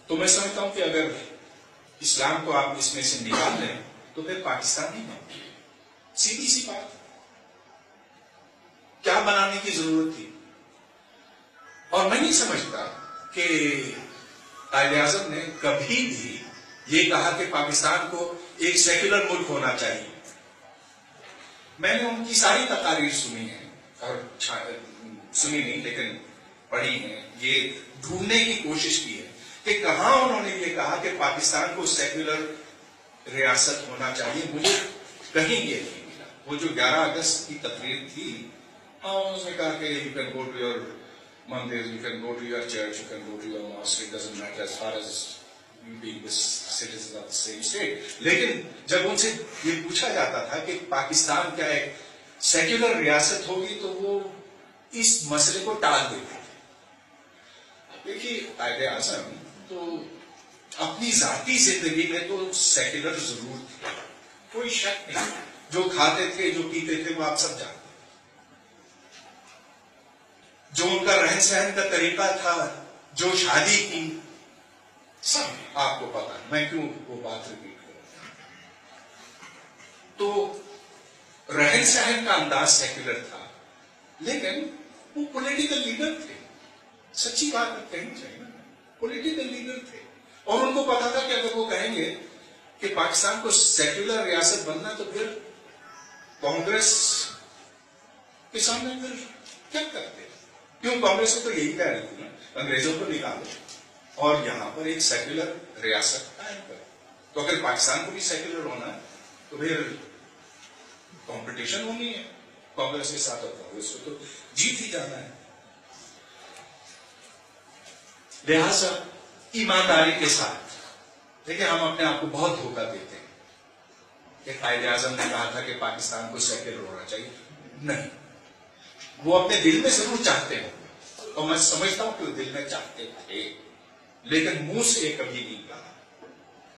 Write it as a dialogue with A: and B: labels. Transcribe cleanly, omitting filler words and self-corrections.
A: تو میں سمجھتا ہوں کہ اگر اسلام کو آپ اس میں سے نکال لیں تو پھر پاکستان نہیں بنے. سیدھی سی بات. کیا بنانے کی ضرورت تھی؟ اور میں نہیں سمجھتا کہ قائد اعظم نے کبھی بھی یہ کہا کہ پاکستان کو ایک سیکولر ملک ہونا چاہیے. میں نے ان کی ساری تقاریر سنی ہیں اور سنی نہیں لیکن پڑھی ہیں. یہ ڈھونڈنے کی کوشش کی ہے کہ کہاں انہوں نے یہ کہا کہ پاکستان کو سیکولر ریاست ہونا چاہیے. مجھے کہیں یہ نہیں ملا. وہ جو 11 اگست کی تقریر تھی اس نے کہا کہ you can go to your mandir, you can go to your church, you can go to your mosque, it doesn't matter as far as being the citizens of the same state. لیکن جب ان سے یہ پوچھا جاتا تھا کہ پاکستان کیا ایک سیکولر ریاست ہوگی تو وہ اس مسئلے کو ٹال دیتے تھے. دیکھیے قائد اعظم تو اپنی ذاتی زندگی میں تو سیکولر ضرور تھے, کوئی شک نہیں. جو کھاتے تھے جو پیتے تھے وہ آپ سب جانتے. جو ان کا رہن سہن کا طریقہ تھا, جو شادی کی, سب آپ کو پتا ہے. میں کیوں وہ بات ریپیٹ کروں. تو رہن سہن کا انداز سیکولر تھا لیکن وہ پولیٹیکل لیڈر تھے. سچی بات کہنی چاہیے نا, پولیٹیکل لیڈر تھے. اور ان کو پتا تھا کہ اگر وہ کہیں گے کہ پاکستان کو سیکولر ریاست بننا تو پھر کانگریس کے سامنے پھر کیا کرتے. کیوں کانگریس کو تو یہی کہہ رہی تھی نا, انگریزوں کو نکالو اور یہاں پر ایک سیکولر ریاست قائم کرو. تو اگر پاکستان کو بھی سیکولر ہونا ہے تو پھر کمپٹیشن ہونی ہے کانگریس کے ساتھ, اور کانگریس کو تو جیت ہی جانا ہے. لہذا ایمانداری کے ساتھ دیکھیں, ہم اپنے آپ کو بہت دھوکہ دیتے ہیں کہ قائد اعظم نے کہا تھا کہ پاکستان کو سیکولر ہونا چاہیے. نہیں, وہ اپنے دل میں ضرور چاہتے ہیں اور میں سمجھتا ہوں کہ وہ دل میں چاہتے تھے لیکن منہ سے کبھی نہیں کہا.